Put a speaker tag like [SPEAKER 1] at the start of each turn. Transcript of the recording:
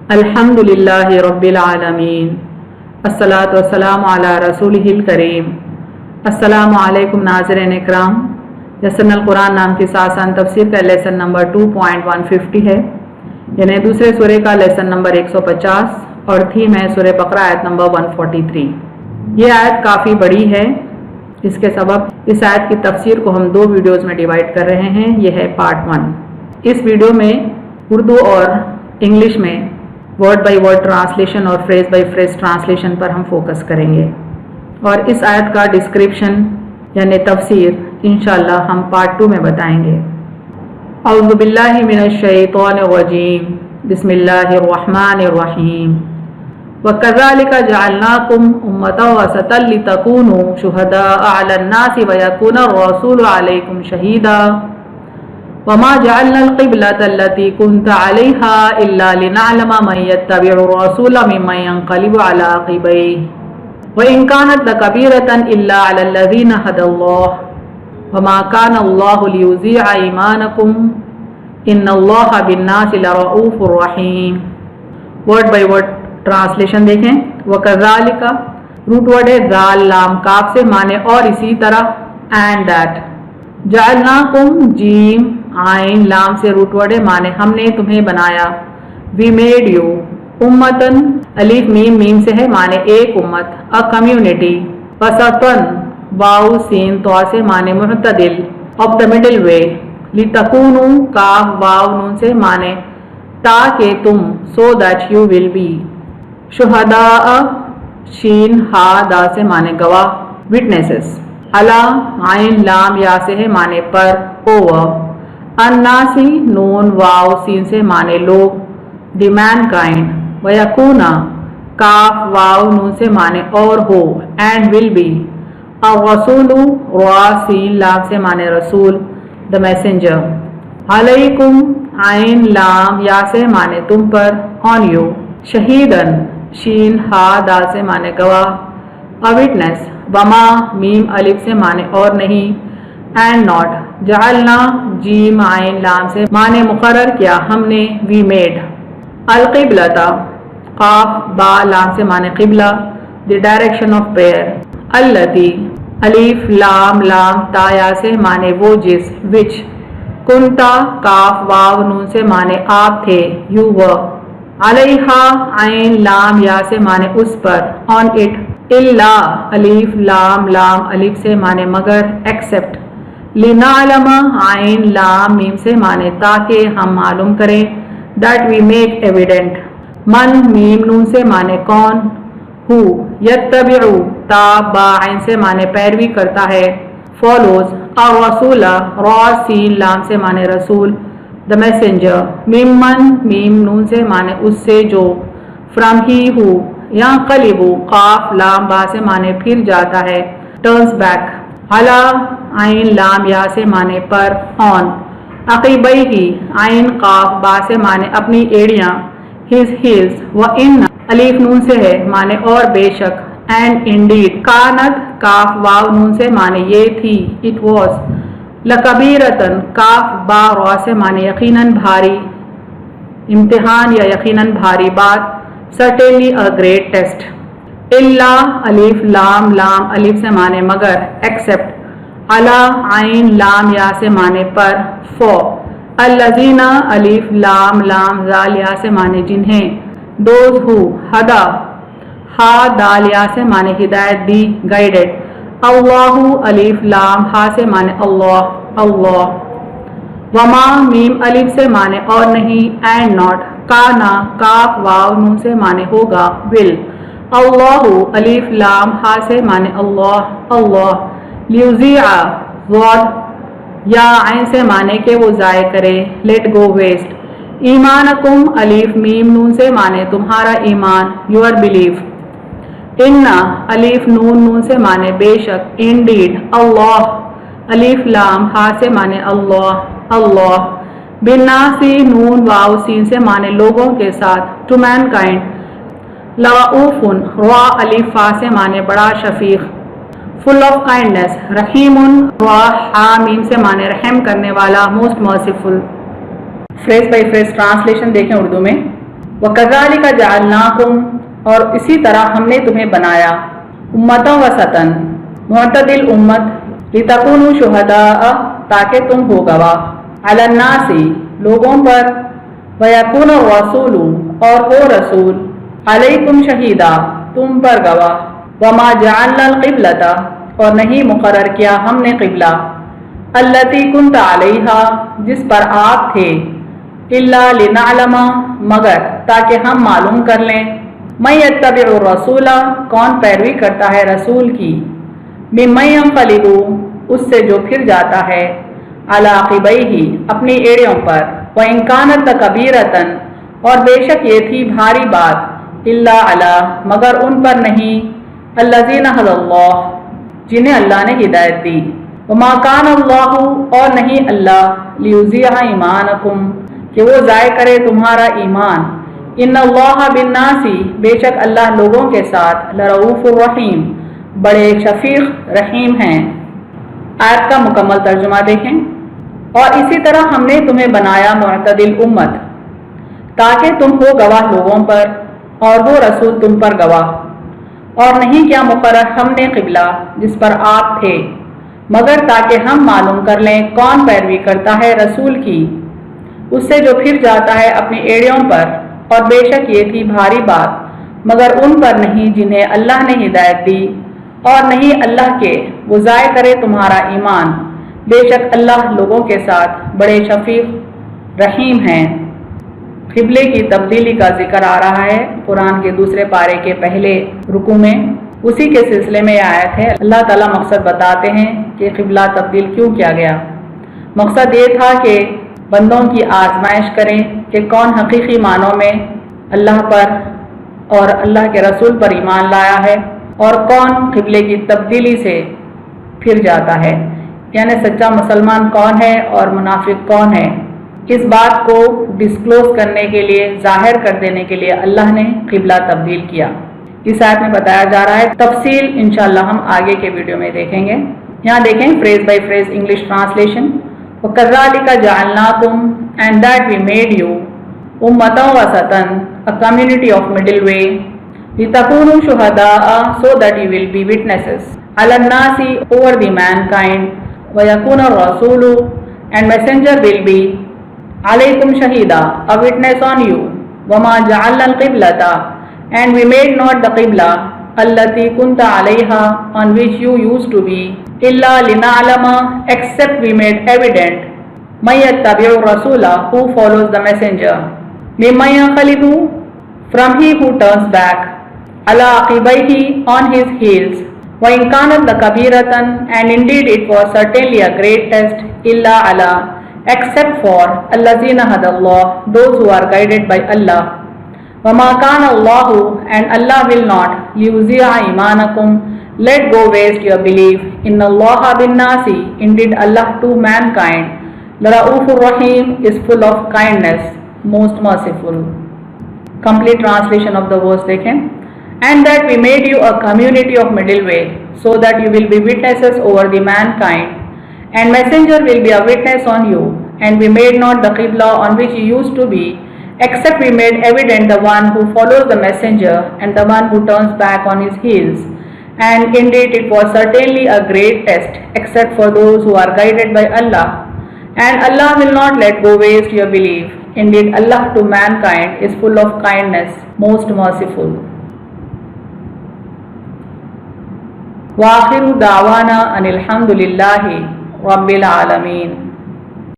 [SPEAKER 1] الحمد للہ رب العالمین الصلاۃ والسلام علی رسولہ الکریم۔ السلام علیکم ناظرین اکرام۔ یسن القرآن نام کی آسان تفسیر کا لیسن نمبر 2.150 ہے، یعنی دوسرے سورے کا لیسن نمبر 150 اور تھیم ہے سورہ بقرہ آیت نمبر 143۔ یہ آیت کافی بڑی ہے، اس کے سبب اس آیت کی تفسیر کو ہم 2 ویڈیوز میں ڈیوائڈ کر رہے ہیں۔ یہ ہے پارٹ 1۔ اس ویڈیو میں اردو اور انگلش میں ورڈ بائی ورڈ ٹرانسلیشن اور فریز بائی فریز ٹرانسلیشن پر ہم فوکس کریں گے، اور اس آیت کا ڈسکرپشن یعنی تفسیر انشاءاللہ ہم پارٹ 2 میں بتائیں گے۔ اعوذ باللہ من الشیطان الرجیم، بسم اللہ الرحمن الرحیم۔ وَكَذَلِكَ جَعَلْنَاكُمْ أُمَّةً وَسَطًا لِتَكُونُوا شُهَدَاءَ عَلَى النَّاسِ وَيَكُونَ الرَّسُولُ عَلَيْكُمْ شَهِيدًا وَمَا جَعَلْنَا الْقِبْلَةَ الَّتِي كُنْتَ عَلَيْهَا إِلَّا لِنَعْلَمَ مَن يَتَّبِعُ الرَّسُولَ مِمَّن يَنقَلِبُ عَلَى عَقِبَيْهِ وَإِن كَانَتْ لَكَبِيرَةً إِلَّا عَلَى الَّذِينَ هَدَى اللَّهُ وَمَا كَانَ اللَّهُ لِيُضِيعَ إِيمَانَكُمْ إِنَّ اللَّهَ بِالنَّاسِ لَرَءُوفٌ رَحِيمٌ۔ ورڈ بائی ورڈ ٹرانسلیشن دیکھیں۔ وَكَذَلِكَ روٹ ورڈ ہے ذال لام کاف سے، معنی اور اسی طرح، اینڈ دیٹ۔ جعلناکم جیم عین لام سے روٹ ورڈ ہے، معنی ہم نے تمہیں بنایا۔ وی میڈ یو امتن الف میم میم سے ہے، معنی ایک امت، ا کمیونٹی۔ وسطن واو سین تو سے، معنی معتدل، آف دا مڈل وے۔ لتکونوا کاف واو نون سے، معنی تاکہ تم، so that you will be. شہداء شین ہا دا سے، معنی گواہ، وٹنسز۔ علی عین لام یا سے ہے، معنی پر، اوور۔ الناسی نون واو سین سے، معنی لوگ، دی مین کائنڈ۔ ویکونا کاف واو نون سے، معنی اور ہو، اینڈ ول بی۔ الرسول را سین لام سے، معنی رسول، دا میسنجر۔ علیکم عین لام یا سے، معنی تم پر، آن یو۔ شہیدن شین ہا دا سے، معنی گواہ، a witness۔ وما میم الف سے، معنی اور نہیں، اینڈ ناٹ۔ جعلنا جیم عین لام سے، معنی مقرر کیا ہم نے، وی میڈ۔ القبلۃ قاف با لام سے، معنی قبلہ، دی ڈائریکشن آف پریئر۔ التی الف لام لام تا یا سے، معنی وہ جس، وچ۔ کنتا کاف واو نون سے، معنی آپ تھے، یو ور۔ علیہا عین لام یا سے، معنی اس پر، آن اٹ۔ الا الف لام لام الف سے، معنی مگر، ایکسپٹ۔ لنعلم عین لام میم سے، معنی تاکہ ہم معلوم کریں، دیٹ وی میک ایویڈنٹ۔ من میم نون سے، معنی کون، ہو۔ یتبع تا با عین سے، معنی پیروی کرتا ہے، فالوز۔ الرسول را سین لام سے، معنی رسول، دا میسنجر۔ ممن میم نون سے، معنی اس سے جو، فرام ہی ہو۔ ینقلب قاف لام با سے، معنی پھر جاتا ہے، ٹرنس بیک۔ علی عین لام یا سے، معنی پر، آن۔ عقیبیہ عین قاف با سے، معنی اپنی ایڑیاں، ہز ہیلز۔ وان الف نون سے ہے، معنی اور بے شک، اینڈ انڈیڈ۔ کانت کاف واو نون سے، معنی یہ تھی، اٹ واز۔ لکبیرتن کاف با را سے، معنی یقیناً بھاری، امتحان یا یقیناً بھاری بات، certainly a great test۔ الا الف لام لام الف سے، معنی مگر، ایکسپٹ۔ علی عین لام یا سے، معنی پر، فور۔ الذین الف لام لام ذال یا سے، معنی جنہیں، دوز ہو۔ ہدا ہا دال یا سے، معنی ہدایت دی، گائیڈڈ۔ اللہ الف لام ہا سے، معنی اللہ، اللہ۔ وما میم الف سے، معنی اور نہیں، اینڈ ناٹ۔ کانا کاف واو نون سے، معنی ہوگا، ول۔ اللہ الف لام ہا سے، معنی اللہ، اللہ۔ لیضیع ضاد یا عین سے، معنی کہ وہ ضائع کرے، لیٹ گو، ویسٹ۔ ایمانکم الف میم نون سے، معنی تمہارا ایمان، یور بلیف۔ ان الف نون نون سے، معنی بے شک، انڈیڈ۔ اللہ الف لام ہا سے، معنی اللہ، اللہ۔ بالناسی نون واو سین سے، معنی لوگوں کے ساتھ، ٹو مین کائنڈ۔ لرؤوف را الف فا سے، معنی بڑا شفیق، فل آف کائنڈنس۔ رحیم را ہا میم سے، معنی رحم کرنے والا، most merciful. Phrase by phrase translation دیکھیں اردو میں۔ وَكَذَلِكَ جَعَلْنَاكُمْ اور اسی طرح ہم نے تمہیں بنایا امتاً وسطاً معتدل امت لِتَكُونُوا شُهَدَاءَ تاکہ تم ہو گواہ عَلَى النَّاسِ لوگوں پر وَيَكُونَ الرَّسُولُ اور ہو رسول عَلَيْكُمْ شَهِيدًا تم پر گواہ وَمَا جَعَلْنَا الْقِبْلَةَ اور نہیں مقرر کیا ہم نے قبلہ الَّتِي كُنْتَ عَلَيْهَا جس پر آپ تھے إِلَّا لِنَعْلَمَ مگر تاکہ ہم معلوم کر لیں مَن يَتَّبِعُ الرَّسُولَ کون پیروی کرتا ہے رسول کی مِمَّن يَنقَلِبُ اس سے جو پھر جاتا ہے عَلَىٰ عَقِبَيْهِ اپنی ایڑیوں پر وَإِن كَانَتْ لَكَبِيرَةً اور بے شک یہ تھی بھاری بات إِلَّا عَلَىٰ مگر ان پر نہیں الَّذِينَ هَدَى اللَّهُ جنہیں اللہ نے ہدایت دی وَمَا كَانَ اللَّهُ اور نہیں اللہ لِيُضِيعَ إِيمَانَكُمْ کہ وہ ضائع کرے تمہارا ایمان ان اللہ بالناس بے شک اللہ لوگوں کے ساتھ لرؤوف الرحیم بڑے شفیق رحیم ہیں۔ آیت کا مکمل ترجمہ دیکھیں۔ اور اسی طرح ہم نے تمہیں بنایا معتدل امت تاکہ تم ہو گواہ لوگوں پر اور وہ رسول تم پر گواہ اور نہیں کیا مقرر ہم نے قبلہ جس پر آپ تھے مگر تاکہ ہم معلوم کر لیں کون پیروی کرتا ہے رسول کی اس سے جو پھر جاتا ہے اپنی ایڑیوں پر اور بے شک یہ تھی بھاری بات مگر ان پر نہیں جنہیں اللہ نے ہدایت دی اور نہیں اللہ کے وہ ضائع کرے تمہارا ایمان بے شک اللہ لوگوں کے ساتھ بڑے شفیق رحیم ہیں۔ قبلے کی تبدیلی کا ذکر آ رہا ہے قرآن کے دوسرے پارے کے پہلے رکوع میں، اسی کے سلسلے میں یہ آیت ہے۔ اللہ تعالیٰ مقصد بتاتے ہیں کہ قبلہ تبدیل کیوں کیا گیا۔ مقصد یہ تھا کہ بندوں کی آزمائش کریں کہ کون حقیقی معنوں میں اللہ پر اور اللہ کے رسول پر ایمان لایا ہے اور کون قبلے کی تبدیلی سے پھر جاتا ہے، یعنی سچا مسلمان کون ہے اور منافق کون ہے۔ اس بات کو ڈسکلوز کرنے کے لیے، ظاہر کر دینے کے لیے اللہ نے قبلہ تبدیل کیا۔ اس آیت میں بتایا جا رہا ہے، تفصیل انشاءاللہ ہم آگے کے ویڈیو میں دیکھیں گے۔ یہاں دیکھیں phrase by phrase English translation. وَكَذَلِكَ جَعَلْنَاكُمْ and that we made you أُمَّةً وَسَطًا a community of middle way لِتَكُونُوا شُهَدَاءَ so that you will be witnesses عَلَى النَّاسِ over the mankind وَيَكُونَ الرَّسُولُ and messenger will be عَلَيْكُمْ شَهِيدًا a witness on you وَمَا جَعَلْنَا الْقِبْلَةَ and we made not the qibla الَّتِي كُنْتَ عَلَيْهَا on which you used to be إِلَّا لِنَعْلَمَ except we made evident مَن يَتَّبِعُ الرَّسُولَ who follows the messenger مِمَّن يَنقَلِبُ from he who turns back عَلَىٰ عَقِبَيْهِ on his heels وَإِن كَانَتْ لَكَبِيرَةً and indeed it was certainly a great test إِلَّا عَلَىٰ except for الَّذِينَ هَدَى اللَّهُ those who are guided by Allah وَمَا كَانَ اللَّهُ and Allah will not لِيُضِيعَ إِيمَانَكُمْ let go waste your belief in Allah bin nasi indeed Allah to mankind لَرَؤُوفُ الرَّحِيمُ is full of kindness most merciful۔ Complete translation of the verse دیکھیں۔ And that we made you a community of middle way so that you will be witnesses over the mankind and messenger will be a witness on you and we made not the qibla on which you used to be except we made evident the one who follows the messenger and the one who turns back on his heels and indeed it was certainly a great test except for those who are guided by Allah and Allah will not let go waste your belief indeed Allah to mankind is full of kindness most merciful۔ وآخر دعوانا ان الحمد للہ رب العالمین۔